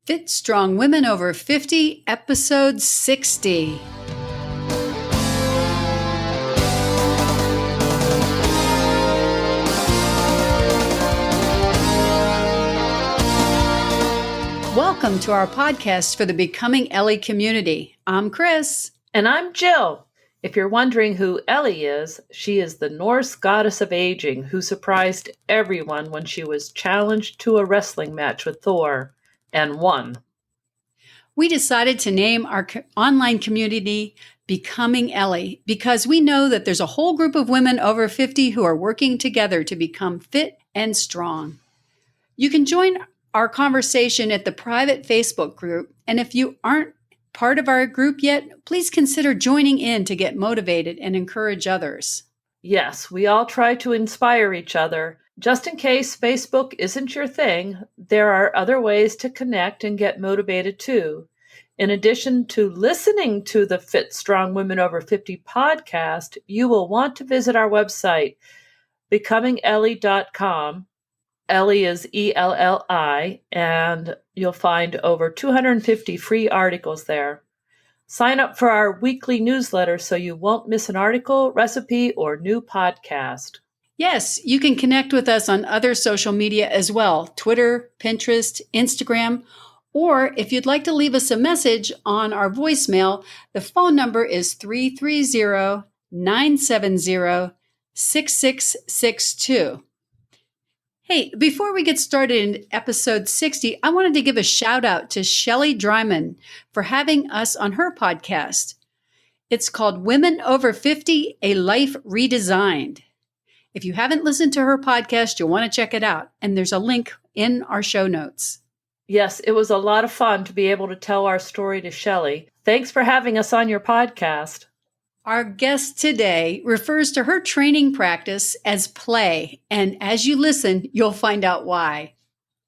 Fit Strong Women Over 50, Episode 60. Welcome to our podcast for the Becoming Ellie community. I'm Chris. And I'm Jill. If you're wondering who Ellie is, she is the Norse goddess of aging who surprised everyone when she was challenged to a wrestling match with Thor and won. We decided to name our online community Becoming Ellie because we know that there's a whole group of women over 50 who are working together to become fit and strong. You can join our conversation at the private Facebook group, and if you aren't part of our group yet, please consider joining in to get motivated and encourage others. Yes, we all try to inspire each other. Just in case Facebook isn't your thing, there are other ways to connect and get motivated too. In addition to listening to the Fit Strong Women Over 50 podcast, you will want to visit our website, becomingellie.com. Ellie is E-L-L-I, and you'll find over 250 free articles there. Sign up for our weekly newsletter so you won't miss an article, recipe, or new podcast. Yes, you can connect with us on other social media as well, Twitter, Pinterest, Instagram, or if you'd like to leave us a message on our voicemail, the phone number is 330-970-6662. Hey, before we get started in episode 60, I wanted to give a shout out to Shelley Dryman for having us on her podcast. It's called Women Over 50, A Life Redesigned. If you haven't listened to her podcast, you'll want to check it out. And there's a link in our show notes. Yes, it was a lot of fun to be able to tell our story to Shelley. Thanks for having us on your podcast. Our guest today refers to her training practice as play, and as you listen, you'll find out why.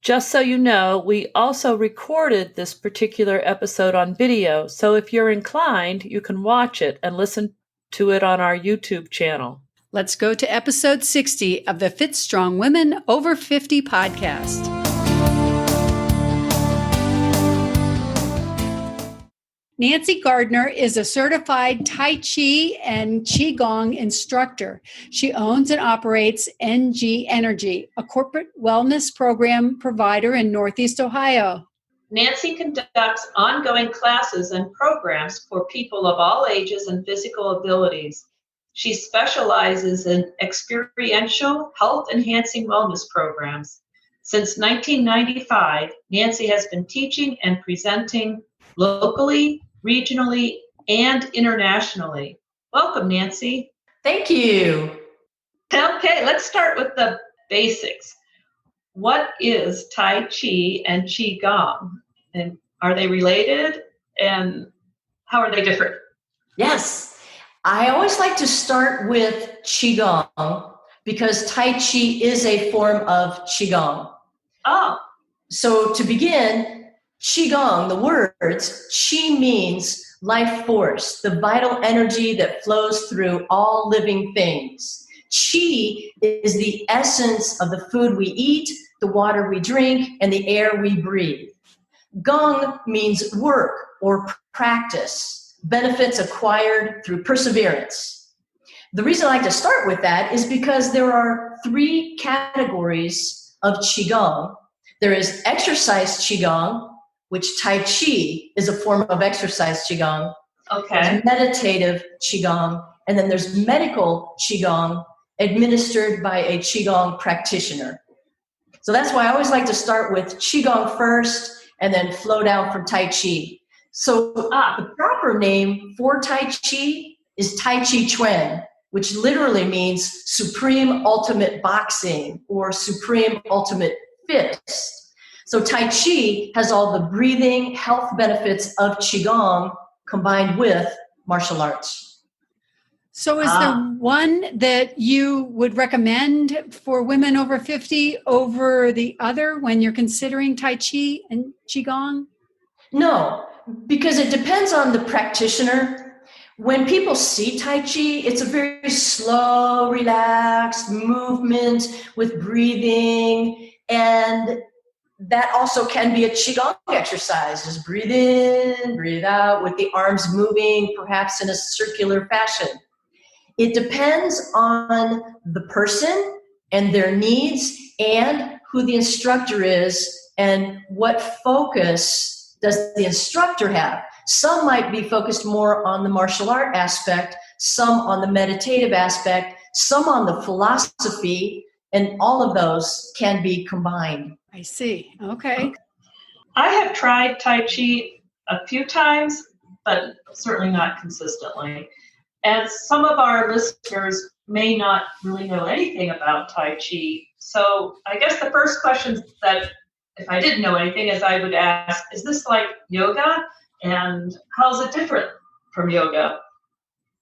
Just so you know, we also recorded this particular episode on video, so if you're inclined, you can watch it and listen to it on our YouTube channel. Let's go to episode 60 of the Fit Strong Women Over 50 podcast. Nancy Gardner is a certified Tai Chi and Qigong instructor. She owns and operates NG Energy, a corporate wellness program provider in Northeast Ohio. Nancy conducts ongoing classes and programs for people of all ages and physical abilities. She specializes in experiential, health-enhancing wellness programs. Since 1995, Nancy has been teaching and presenting locally, regionally, and internationally. Welcome, Nancy. Thank you. Okay, let's start with the basics. What is Tai Chi and Qigong? And are they related? And how are they different? Yes. I always like to start with Qigong because Tai Chi is a form of Qigong. Oh. So to begin, Qigong, the words, Qi means life force, the vital energy that flows through all living things. Qi is the essence of the food we eat, the water we drink, and the air we breathe. Gong means work or practice, benefits acquired through perseverance. The reason I like to start with that is because there are three categories of Qigong. There is exercise Qigong, which Tai Chi is a form of exercise Qigong. Okay. There's meditative Qigong, and then there's medical Qigong administered by a Qigong practitioner. So that's why I always like to start with Qigong first and then flow down from Tai Chi. So the proper name for Tai Chi is Tai Chi Chuan, which literally means supreme ultimate boxing or supreme ultimate fist. So Tai Chi has all the breathing health benefits of Qigong combined with martial arts. So is there one that you would recommend for women over 50 over the other when you're considering Tai Chi and Qigong? No, because it depends on the practitioner. When people see Tai Chi, it's a very slow, relaxed movement with breathing, and that also can be a Qigong exercise. Just breathe in, breathe out with the arms moving, perhaps in a circular fashion. It depends on the person and their needs and who the instructor is and what focus does the instructor have. Some might be focused more on the martial art aspect, some on the meditative aspect, some on the philosophy, and all of those can be combined. I see. Okay. I have tried Tai Chi a few times, but certainly not consistently. And some of our listeners may not really know anything about Tai Chi. So I guess the first question that, if I didn't know anything, is I would ask, is this like yoga? And how is it different from yoga?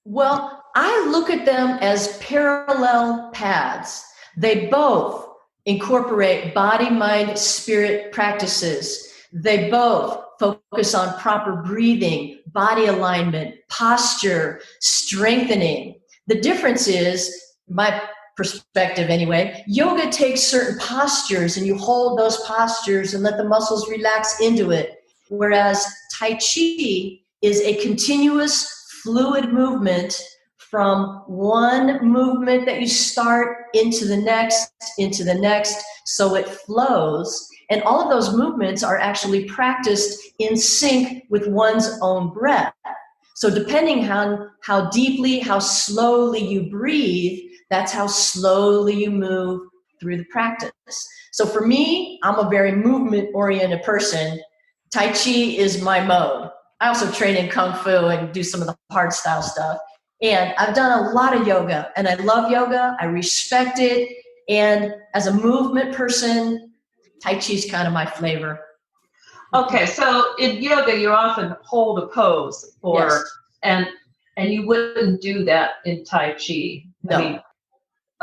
Well, I look at them as parallel paths. They both incorporate body, mind, spirit practices. They both focus on proper breathing, body alignment, posture, strengthening. The difference is, my perspective anyway, yoga takes certain postures and you hold those postures and let the muscles relax into it. Whereas Tai Chi is a continuous fluid movement from one movement that you start into the next, so it flows. And all of those movements are actually practiced in sync with one's own breath. So depending on how deeply, how slowly you breathe, that's how slowly you move through the practice. So for me, I'm a very movement-oriented person. Tai Chi is my mode. I also train in Kung Fu and do some of the hard style stuff. And I've done a lot of yoga, and I love yoga. I respect it. And as a movement person, Tai Chi is kind of my flavor. Okay, so in yoga, you often hold a pose Yes. and you wouldn't do that in Tai Chi. No.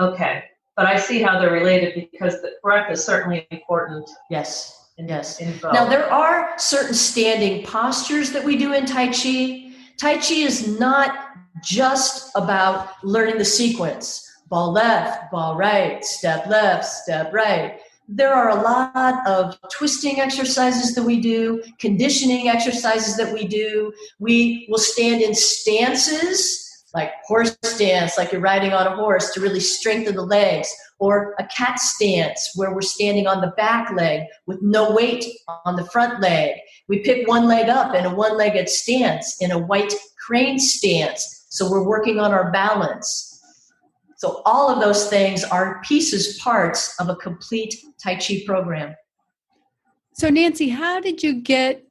Okay, but I see how they're related because the breath is certainly important. Yes. Yes. In both. Now, there are certain standing postures that we do in Tai Chi. Tai Chi is not just about learning the sequence. Ball left, ball right, step left, step right. There are a lot of twisting exercises that we do, conditioning exercises that we do. We will stand in stances, like horse stance, like you're riding on a horse to really strengthen the legs, or a cat stance where we're standing on the back leg with no weight on the front leg. We pick one leg up in a one-legged stance, in a white crane stance. So we're working on our balance. So all of those things are parts of a complete Tai Chi program. So Nancy, how did you get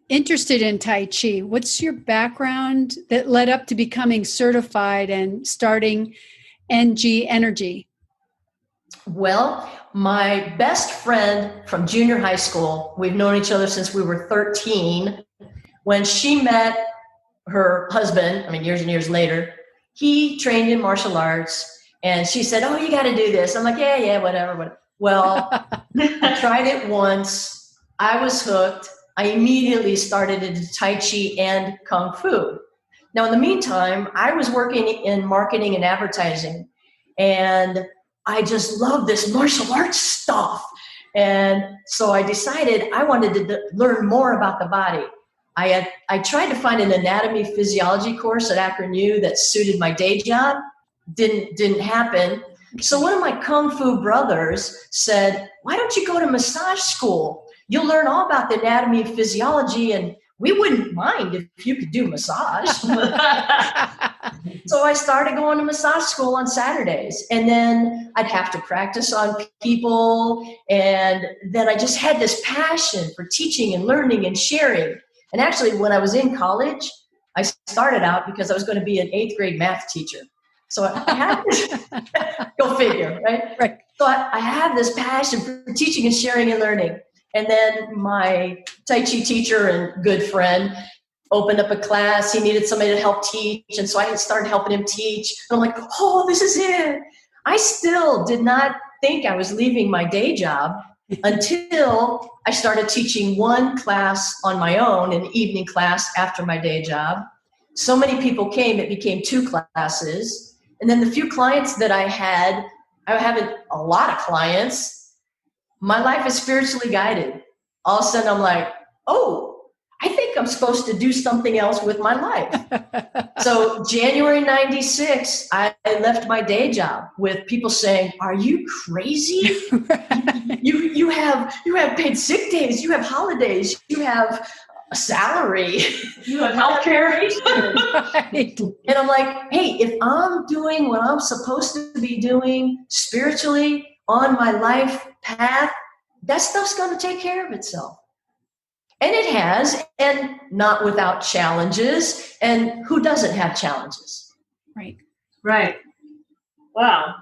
interested in Tai Chi? What's your background that led up to becoming certified and starting NG Energy? Well, my best friend from junior high school, we've known each other since we were 13. When she met her husband, years and years later, he trained in martial arts, and she said, "Oh, you got to do this." I'm like, yeah, whatever. Well, I tried it once. I was hooked. I immediately started into Tai Chi and Kung Fu. Now, in the meantime, I was working in marketing and advertising, and I just love this martial arts stuff. And so I decided I wanted to learn more about the body. I tried to find an anatomy physiology course at Akron U that suited my day job. Didn't happen. So one of my Kung Fu brothers said, "Why don't you go to massage school? You'll learn all about the anatomy and physiology, and we wouldn't mind if you could do massage." So I started going to massage school on Saturdays, and then I'd have to practice on people. And then I just had this passion for teaching and learning and sharing. And actually, when I was in college, I started out because I was going to be an 8th grade math teacher. So I had this, go figure, right? Right. So I have this passion for teaching and sharing and learning. And then my Tai Chi teacher and good friend opened up a class. He needed somebody to help teach. And so I started helping him teach. And I'm like, oh, this is it. I still did not think I was leaving my day job until I started teaching one class on my own, an evening class after my day job. So many people came, it became 2 classes. And then the few clients that I had a lot of clients. my life is spiritually guided. All of a sudden I'm like, oh, I think I'm supposed to do something else with my life. So January 96, I left my day job with people saying, are you crazy? Right. You have paid sick days, you have holidays, you have a salary, you have healthcare. Right. And I'm like, hey, if I'm doing what I'm supposed to be doing spiritually on my life path, that stuff's going to take care of itself. And it has, and not without challenges. And who doesn't have challenges? Right. Right. Wow.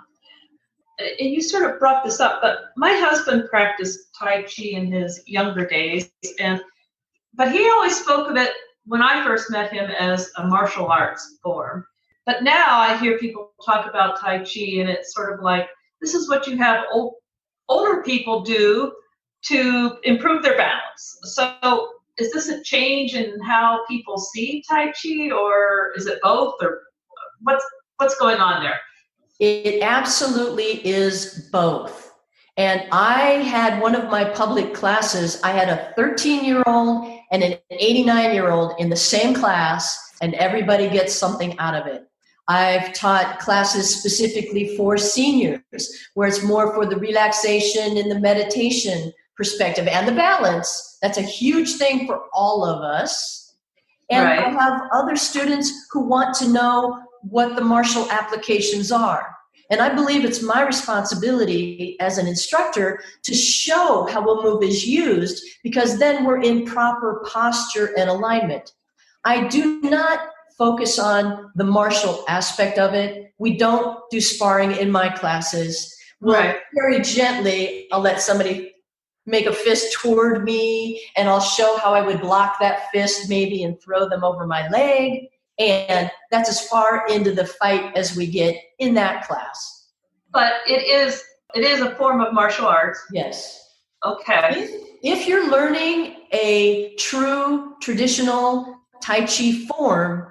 And you sort of brought this up, but my husband practiced Tai Chi in his younger days, but he always spoke of it when I first met him as a martial arts form. But now I hear people talk about Tai Chi, and it's sort of like, this is what you have older people do to improve their balance. So is this a change in how people see Tai Chi, or is it both, or what's going on there? It absolutely is both. And I had one of my public classes, I had a 13-year-old and an 89-year-old in the same class, and everybody gets something out of it. I've taught classes specifically for seniors, where it's more for the relaxation and the meditation perspective and the balance. That's a huge thing for all of us. And right. I have other students who want to know what the martial applications are. And I believe it's my responsibility as an instructor to show how a move is used, because then we're in proper posture and alignment. I do not focus on the martial aspect of it. We don't do sparring in my classes. Right. Very gently, I'll let somebody make a fist toward me, and I'll show how I would block that fist maybe and throw them over my leg. And that's as far into the fight as we get in that class. But it is a form of martial arts. Yes. Okay. If you're learning a true traditional Tai Chi form,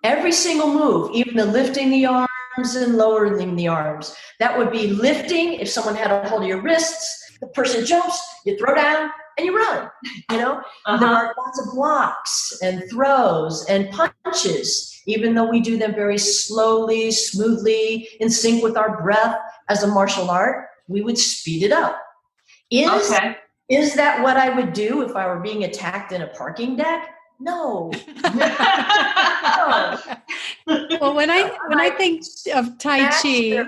every single move, even the lifting the arms and lowering the arms, that would be lifting. If someone had a hold of your wrists, the person jumps, you throw down, and you run. There are lots of blocks and throws and punches, even though we do them very slowly, smoothly, in sync with our breath. As a martial art, we would speed it up. Is that what I would do if I were being attacked in a parking deck? No. No. Well, when I think of Tai Chi,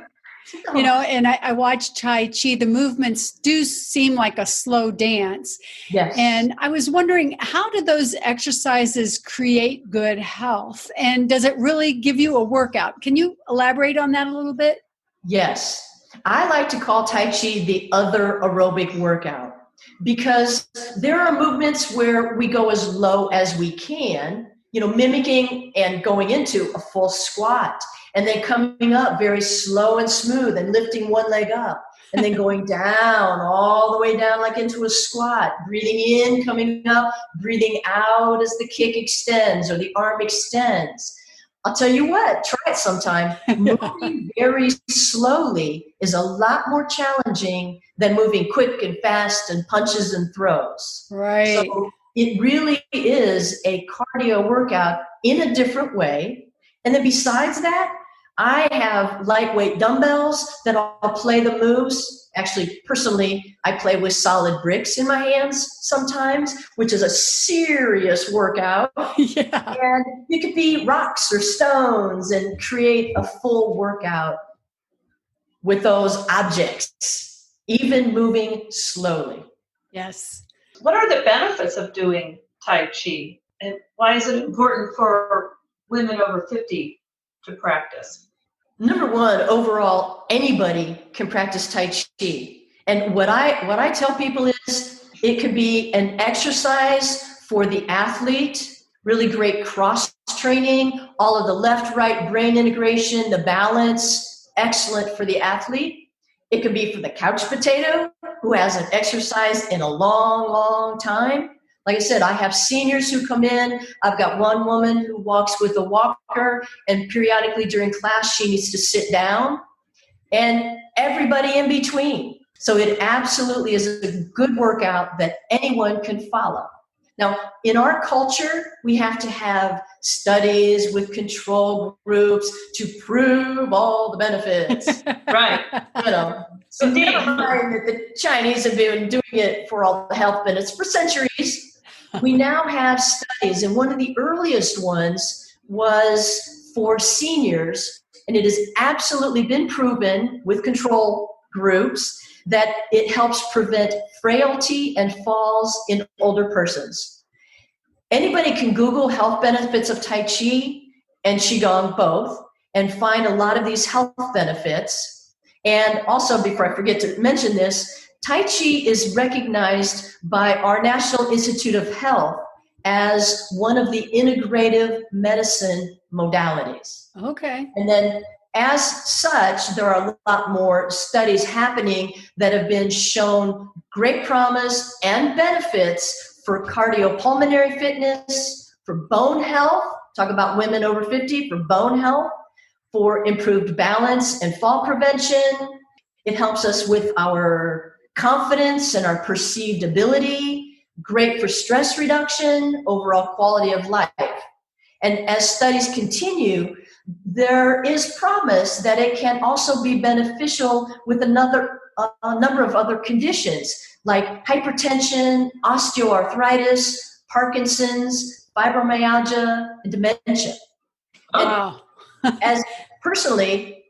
and I watch Tai Chi, the movements do seem like a slow dance. Yes. And I was wondering, how do those exercises create good health? And does it really give you a workout? Can you elaborate on that a little bit? Yes. I like to call Tai Chi the other aerobic workout, because there are movements where we go as low as we can, mimicking and going into a full squat, and then coming up very slow and smooth and lifting one leg up, and then going down, all the way down like into a squat, breathing in, coming up, breathing out as the kick extends or the arm extends. I'll tell you what, try it sometime. Moving very slowly is a lot more challenging than moving quick and fast and punches and throws. Right. So it really is a cardio workout in a different way. And then besides that, I have lightweight dumbbells that I'll play the moves. Actually, personally, I play with solid bricks in my hands sometimes, which is a serious workout. Yeah. And it could be rocks or stones and create a full workout with those objects, even moving slowly. Yes. What are the benefits of doing Tai Chi? And why is it important for women over 50 to practice? Number one, overall, anybody can practice Tai Chi. And what I tell people is it could be an exercise for the athlete, really great cross training, all of the left-right brain integration, the balance, excellent for the athlete. It could be for the couch potato who hasn't exercised in a long, long time. Like I said, I have seniors who come in. I've got one woman who walks with a walker, and periodically during class, she needs to sit down, and everybody in between. So it absolutely is a good workout that anyone can follow. Now, in our culture, we have to have studies with control groups to prove all the benefits. Right. So Indeed. never mind that the Chinese have been doing it for all the health benefits for centuries. We now have studies, and one of the earliest ones was for seniors, and it has absolutely been proven with control groups that it helps prevent frailty and falls in older persons. Anybody can Google health benefits of Tai Chi and Qigong both and find a lot of these health benefits. And also, before I forget to mention this, Tai Chi is recognized by our National Institute of Health as one of the integrative medicine modalities. Okay. And then as such, there are a lot more studies happening that have been shown great promise and benefits for cardiopulmonary fitness, for bone health, talk about women over 50, for bone health, for improved balance and fall prevention. It helps us with our confidence and our perceived ability, great for stress reduction, overall quality of life. And as studies continue, there is promise that it can also be beneficial with a number of other conditions like hypertension, osteoarthritis, Parkinson's, fibromyalgia, and dementia. Wow. As personally,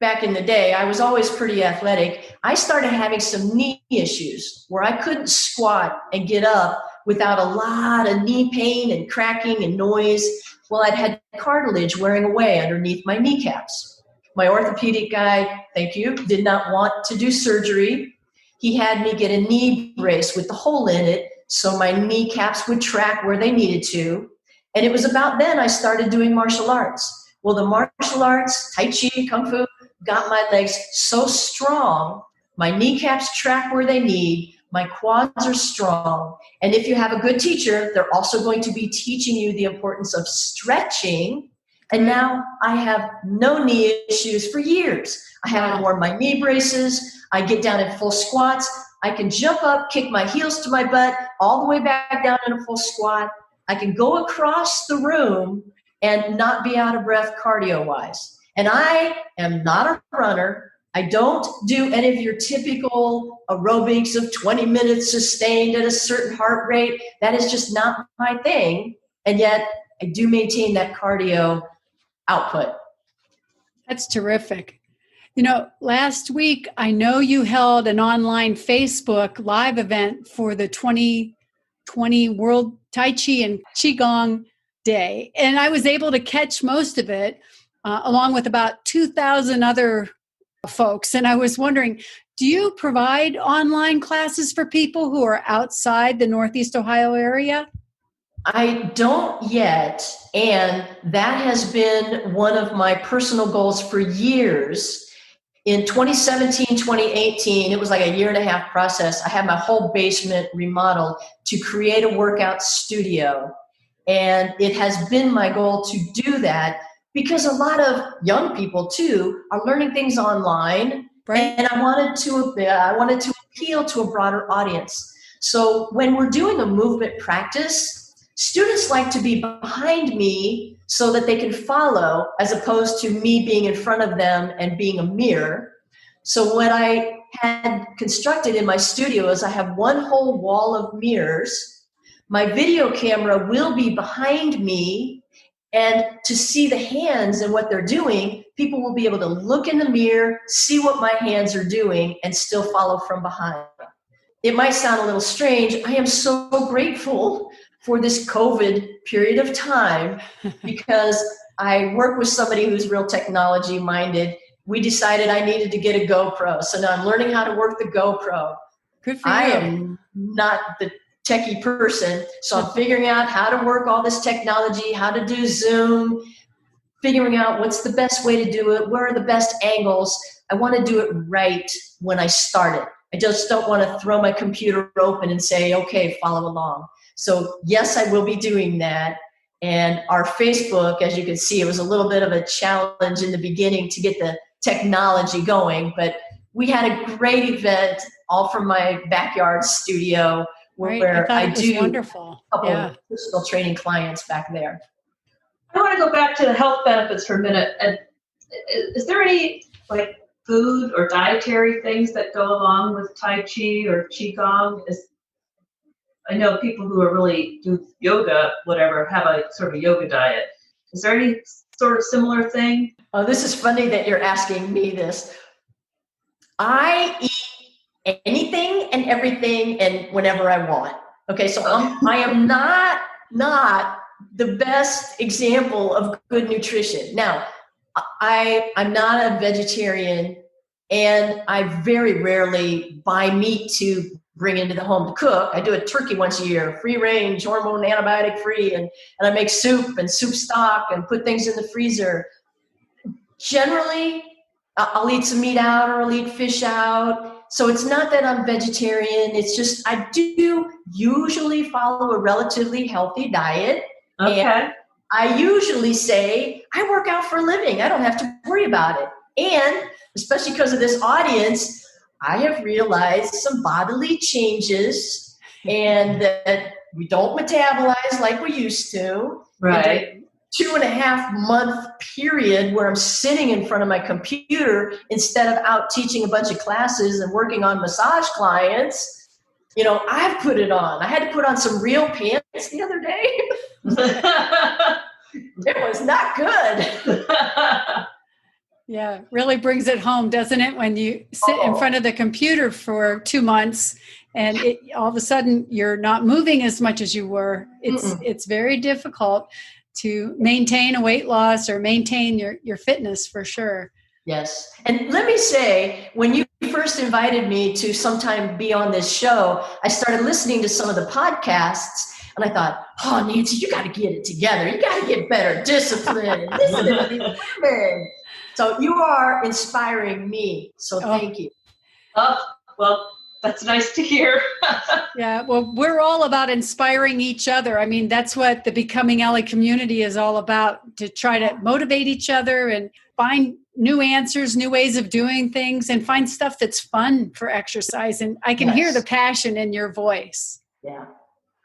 back in the day, I was always pretty athletic. I started having some knee issues where I couldn't squat and get up without a lot of knee pain and cracking and noise. Well, I'd had cartilage wearing away underneath my kneecaps. My orthopedic guy, thank you, did not want to do surgery. He had me get a knee brace with the hole in it so my kneecaps would track where they needed to. And it was about then I started doing martial arts. Well, the martial arts, Tai Chi, Kung Fu, got my legs so strong, my kneecaps track where they need, my quads are strong. And if you have a good teacher, they're also going to be teaching you the importance of stretching. And now I have no knee issues for years. I haven't worn my knee braces. I get down in full squats. I can jump up, kick my heels to my butt, all the way back down in a full squat. I can go across the room and not be out of breath cardio-wise. And I am not a runner. I don't do any of your typical aerobics of 20 minutes sustained at a certain heart rate. That is just not my thing. And yet I do maintain that cardio output. That's terrific. Last week, I know you held an online Facebook live event for the 2020 World Tai Chi and Qigong Day. And I was able to catch most of it, along with about 2,000 other folks. And I was wondering, do you provide online classes for people who are outside the Northeast Ohio area? I don't yet. And that has been one of my personal goals for years. In 2017, 2018, it was like a 1.5-year process. I had my whole basement remodeled to create a workout studio. And it has been my goal to do that because a lot of young people too are learning things online. Right. And I wanted to appeal to a broader audience. So when we're doing a movement practice, students like to be behind me so that they can follow, as opposed to me being in front of them and being a mirror. So what I had constructed in my studio is I have one whole wall of mirrors. My video camera will be behind me, and to see the hands and what they're doing, people will be able to look in the mirror, see what my hands are doing, and still follow from behind. It might sound a little strange. I am so grateful for this COVID period of time because I work with somebody who's real technology minded. We decided I needed to get a GoPro. So now I'm learning how to work the GoPro. Good for you. I am not the techie person. So I'm figuring out how to work all this technology, how to do Zoom, figuring out what's the best way to do it, where are the best angles. I want to do it right when I start it. I just don't want to throw my computer open and say, okay, follow along. So yes, I will be doing that. And our Facebook, as you can see, it was a little bit of a challenge in the beginning to get the technology going, but we had a great event all from my backyard studio where I do wonderful. a couple of personal training clients back there. I want to go back to the health benefits for a minute. And is there any like food or dietary things that go along with Tai Chi or Qigong? I know people who are really do yoga, whatever, have a sort of yoga diet. Is there any sort of similar thing? Oh, this is funny that you're asking me this. I eat anything and everything and whenever I want. Okay, so I am not the best example of good nutrition. Now, I'm not a vegetarian, and I very rarely buy meat to bring into the home to cook. I do a turkey once a year, free range, hormone, antibiotic free, and I make soup and soup stock and put things in the freezer. Generally, I'll eat some meat out or I'll eat fish out. So it's not that I'm vegetarian. It's just I do usually follow a relatively healthy diet. Okay. And I usually say, I work out for a living. I don't have to worry about it. And especially because of this audience, I have realized some bodily changes and that we don't metabolize like we used to. Right. 2.5 month period where I'm sitting in front of my computer instead of out teaching a bunch of classes and working on massage clients. You know, I've put it on. I had to put on some real pants the other day. It was not good. Yeah, really brings it home, doesn't it? When you sit in front of the computer for 2 months and all of a sudden you're not moving as much as you were. It's very difficult to maintain a weight loss or maintain your fitness for sure. Yes. And let me say, when you first invited me to sometime be on this show, I started listening to some of the podcasts and I thought, oh, Nancy, you got to get it together. You got to get better discipline. Listen to these women. So you are inspiring me. So thank you. Oh, well, that's nice to hear. Yeah, well, we're all about inspiring each other. I mean, that's what the Becoming Ellie community is all about, to try to motivate each other and find new answers, new ways of doing things, and find stuff that's fun for exercise. And I can hear the passion in your voice. Yeah.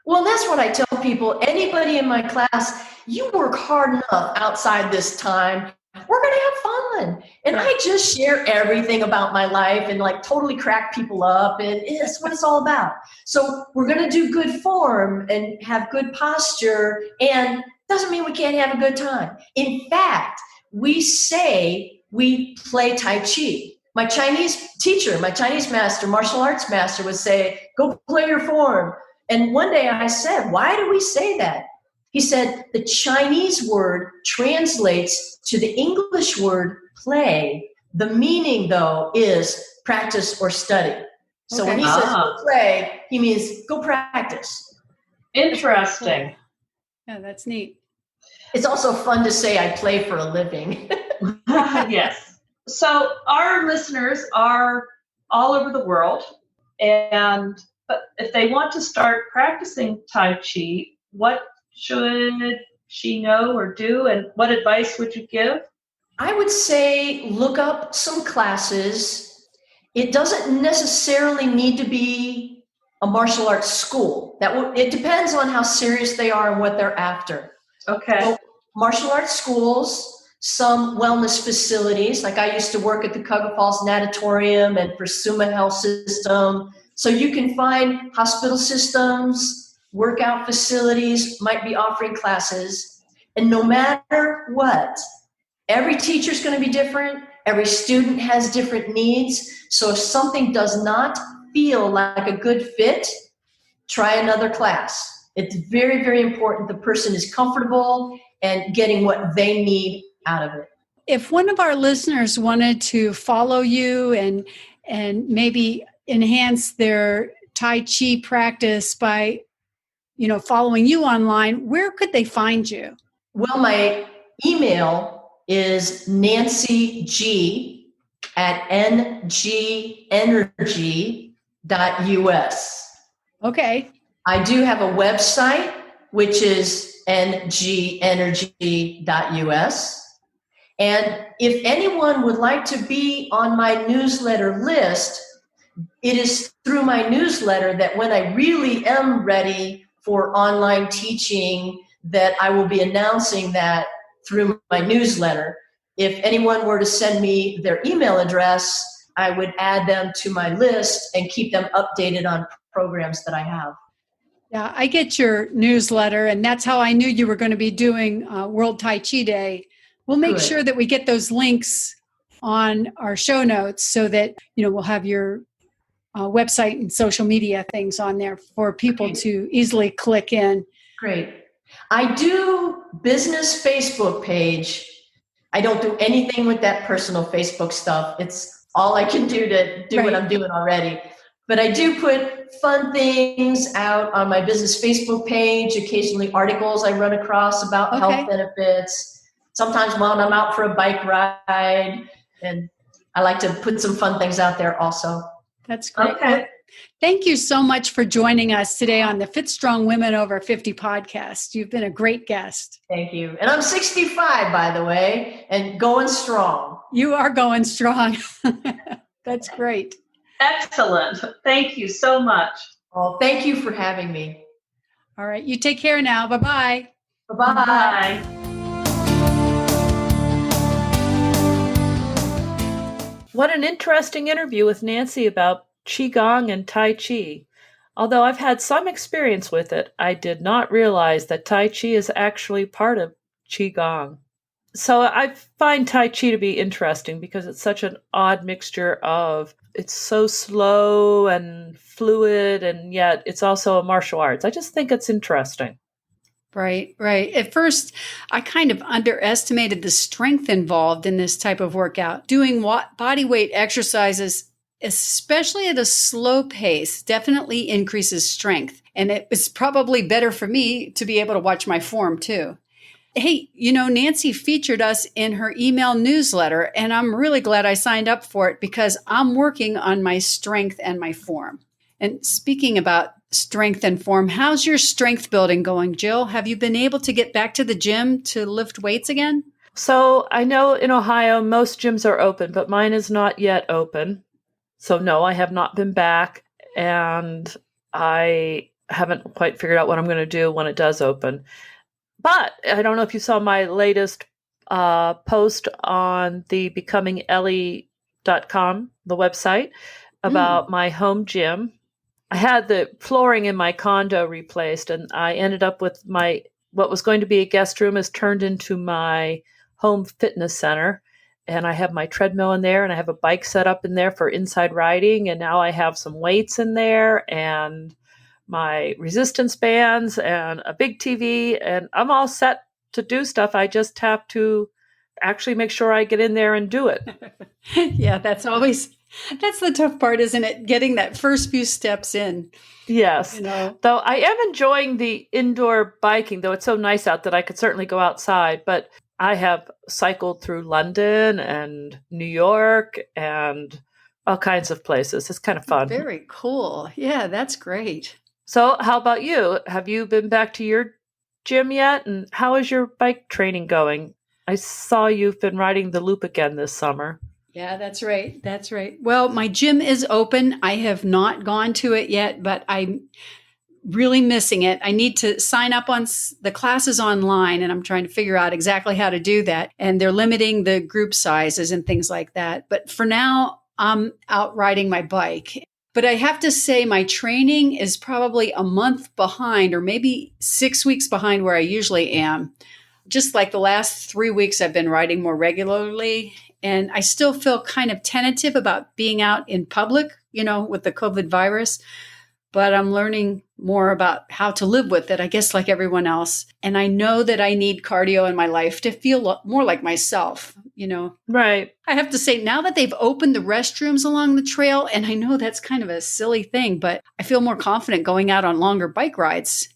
Well, that's what I tell people. Anybody in my class, you work hard enough outside this time. We're going to have fun. And I just share everything about my life and like totally crack people up. And it's what it's all about. So we're going to do good form and have good posture. And doesn't mean we can't have a good time. In fact, we say we play Tai Chi. My Chinese teacher, my Chinese master, martial arts master would say, go play your form. And one day I said, why do we say that? He said, the Chinese word translates to the English word play. The meaning, though, is practice or study. So when he says go play, he means go practice. Interesting. Yeah, that's neat. It's also fun to say I play for a living. Yes. So our listeners are all over the world. But if they want to start practicing Tai Chi, what should she know or do, and what advice would you give? I would say look up some classes. It doesn't necessarily need to be a martial arts school. It depends on how serious they are and what they're after. Okay. So, martial arts schools, some wellness facilities, like I used to work at the Cuyahoga Falls Natatorium and Persuma Health System. So you can find hospital systems, workout facilities might be offering classes. And no matter what, every teacher is going to be different. Every student has different needs. So if something does not feel like a good fit, try another class. It's very, very important the person is comfortable and getting what they need out of it. If one of our listeners wanted to follow you and maybe enhance their Tai Chi practice by, following you online, where could they find you? Well, my email is nancygg@ngenergy.us. Okay. I do have a website, which is ngenergy.us. And if anyone would like to be on my newsletter list, it is through my newsletter that when I really am ready for online teaching, that I will be announcing that through my newsletter. If anyone were to send me their email address, I would add them to my list and keep them updated on programs that I have. Yeah, I get your newsletter, and that's how I knew you were going to be doing World Tai Chi Day. We'll make sure that we get those links on our show notes so that, we'll have your website and social media things on there for people to easily click in. Great. I do business Facebook page. I don't do anything with that personal Facebook stuff. It's all I can do to do what I'm doing already. But I do put fun things out on my business Facebook page, occasionally articles I run across about health benefits, sometimes when I'm out for a bike ride, and I like to put some fun things out there also. That's great. Okay. Well, thank you so much for joining us today on the Fit Strong Women Over 50 podcast. You've been a great guest. Thank you. And I'm 65, by the way, and going strong. You are going strong. That's great. Excellent. Thank you so much. Well, thank you for having me. All right. You take care now. Bye-bye. Bye-bye. What an interesting interview with Nancy about Qigong and Tai Chi. Although I've had some experience with it, I did not realize that Tai Chi is actually part of Qigong. So I find Tai Chi to be interesting because it's such an odd mixture of, it's so slow and fluid, and yet it's also a martial arts. I just think it's interesting. Right. At first, I kind of underestimated the strength involved in this type of workout. Doing body weight exercises, especially at a slow pace, definitely increases strength. And it was probably better for me to be able to watch my form too. Hey, Nancy featured us in her email newsletter, and I'm really glad I signed up for it because I'm working on my strength and my form. And speaking about strength and form, how's your strength building going, Jill? Have you been able to get back to the gym to lift weights again? So I know in Ohio, most gyms are open, but mine is not yet open. So no, I have not been back, and I haven't quite figured out what I'm going to do when it does open. But I don't know if you saw my latest post on the becomingellie.com, the website, about my home gym. I had the flooring in my condo replaced, and I ended up with what was going to be a guest room is turned into my home fitness center. And I have my treadmill in there, and I have a bike set up in there for inside riding. And now I have some weights in there and my resistance bands and a big TV, and I'm all set to do stuff. I just have to actually make sure I get in there and do it. Yeah, that's the tough part, isn't it? Getting that first few steps in. Yes. Though I am enjoying the indoor biking, though it's so nice out that I could certainly go outside, but I have cycled through London and New York and all kinds of places. It's kind of fun. Very cool. Yeah, that's great. So how about you? Have you been back to your gym yet? And how is your bike training going? I saw you've been riding the loop again this summer. Yeah, that's right. Well, my gym is open. I have not gone to it yet, but I'm really missing it. I need to sign up on the classes online, and I'm trying to figure out exactly how to do that. And they're limiting the group sizes and things like that. But for now, I'm out riding my bike. But I have to say my training is probably a month behind, or maybe 6 weeks behind where I usually am. Just like the last 3 weeks, I've been riding more regularly. And I still feel kind of tentative about being out in public, with the COVID virus. But I'm learning more about how to live with it, I guess, like everyone else. And I know that I need cardio in my life to feel more like myself, Right. I have to say, now that they've opened the restrooms along the trail, and I know that's kind of a silly thing, but I feel more confident going out on longer bike rides.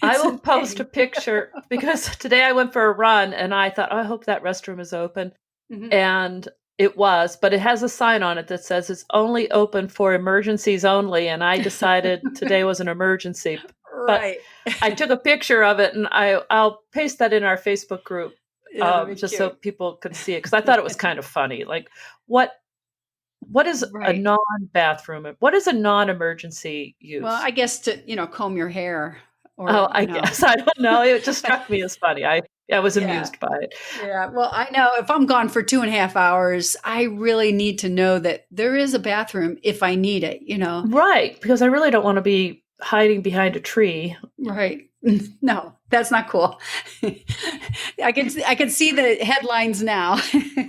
I will post a picture because today I went for a run and I thought, I hope that restroom is open. Mm-hmm. And it was, but it has a sign on it that says it's only open for emergencies only. And I decided today was an emergency. Right. But I took a picture of it, and I'll paste that in our Facebook group just so people could see it. Because I thought it was kind of funny. Like, what What is a Right. non-bathroom? What is a non-emergency use? Well, I guess to, comb your hair or, I guess. I don't know. It just struck me as funny. I was Yeah. amused by it. Yeah. Well, I know if I'm gone for 2.5 hours, I really need to know that there is a bathroom if I need it, Right, because I really don't want to be hiding behind a tree. Right. No, that's not cool. I can see the headlines now.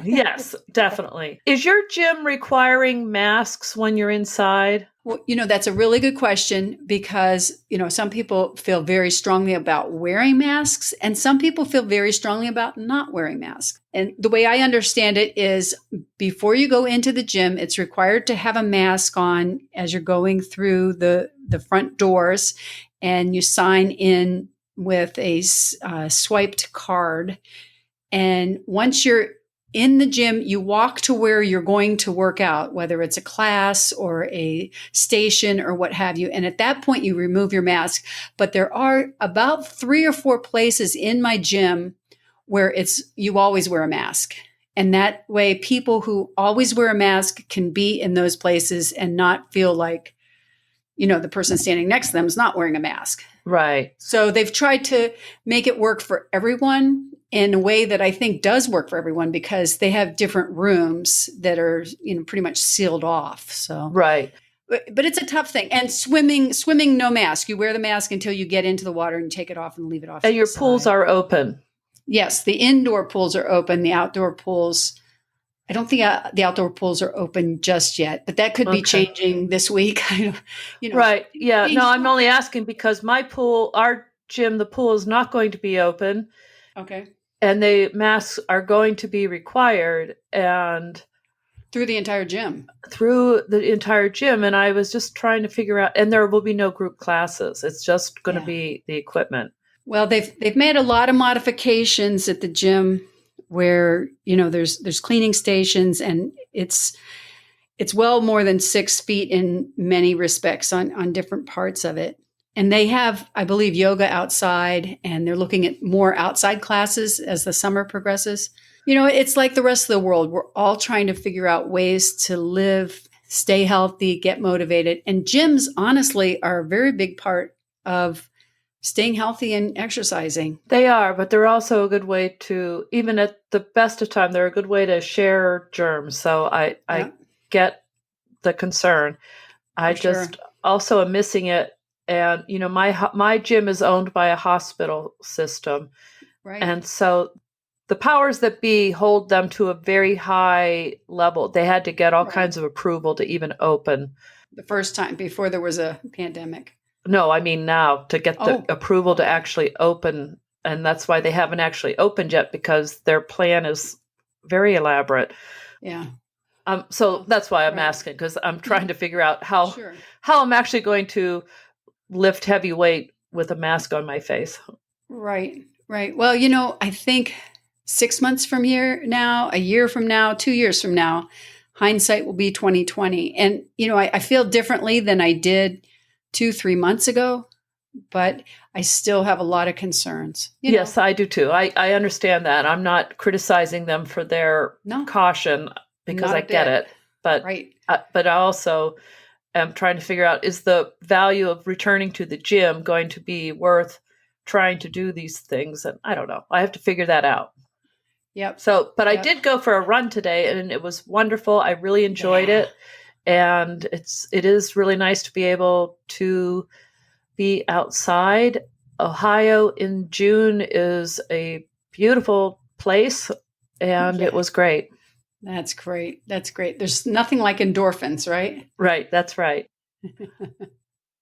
Yes, definitely. Is your gym requiring masks when you're inside? Well, that's a really good question because, some people feel very strongly about wearing masks and some people feel very strongly about not wearing masks. And the way I understand it is before you go into the gym, it's required to have a mask on as you're going through the front doors, and you sign in with a swiped card. And once you're in the gym, you walk to where you're going to work out, whether it's a class or a station or what have you. And at that point, you remove your mask. But there are about 3 or 4 places in my gym where you always wear a mask. And that way, people who always wear a mask can be in those places and not feel like, the person standing next to them is not wearing a mask. Right. So they've tried to make it work for everyone in a way that I think does work for everyone because they have different rooms that are, pretty much sealed off. So, right. But it's a tough thing. And swimming, no mask. You wear the mask until you get into the water and take it off and leave it off. And your pools are open. Yes. The indoor pools are open. The outdoor pools, I don't think the outdoor pools are open just yet, but that could be changing this week. Right. Yeah. No, I'm only asking because my pool, our gym, the pool is not going to be open. Okay. And the masks are going to be required and through the entire gym. And I was just trying to figure out, and there will be no group classes. It's just going to be the equipment. Well, they've made a lot of modifications at the gym where there's cleaning stations, and it's well more than 6 feet in many respects on different parts of it. And they have, I believe, yoga outside, and they're looking at more outside classes as the summer progresses. It's like the rest of the world. We're all trying to figure out ways to live, stay healthy, get motivated. And gyms, honestly, are a very big part of staying healthy and exercising. They are, but they're also a good way to, even at the best of time, they're a good way to share germs. So I get the concern. I just also am missing it. And, my gym is owned by a hospital system. Right. And so the powers that be hold them to a very high level. They had to get all kinds of approval to even open. The first time before there was a pandemic. No, I mean now to get the approval to actually open. And that's why they haven't actually opened yet, because their plan is very elaborate. Yeah. So that's why I'm asking, because I'm trying to figure out how I'm actually going to lift heavy weight with a mask on my face. Right. Well, I think 6 months from now, a year from now, 2 years from now, hindsight will be 2020. And, I feel differently than I did 2-3 months ago, but I still have a lot of concerns. Yes, I do too. I understand that. I'm not criticizing them for their caution because I get it. But but I also am trying to figure out, is the value of returning to the gym going to be worth trying to do these things? And I don't know. I have to figure that out. Yep. So, but I did go for a run today, and it was wonderful. I really enjoyed it. And it is really nice to be able to be outside. Ohio in June is a beautiful place, and it was great. That's great. There's nothing like endorphins, right? Right. That's right.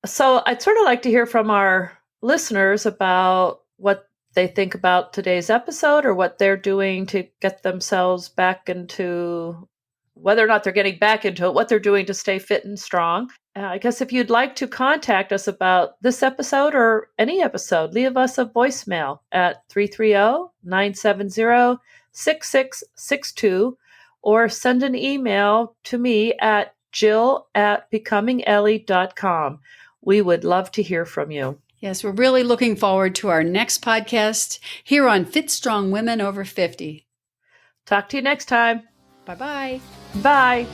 So I'd sort of like to hear from our listeners about what they think about today's episode, or what they're doing to get themselves back into, whether or not they're getting back into it, what they're doing to stay fit and strong. I guess if you'd like to contact us about this episode or any episode, leave us a voicemail at 330-970-6662, or send an email to me at jill@becomingellie.com. We would love to hear from you. Yes, we're really looking forward to our next podcast here on Fit Strong Women Over 50. Talk to you next time. Bye-bye. Bye.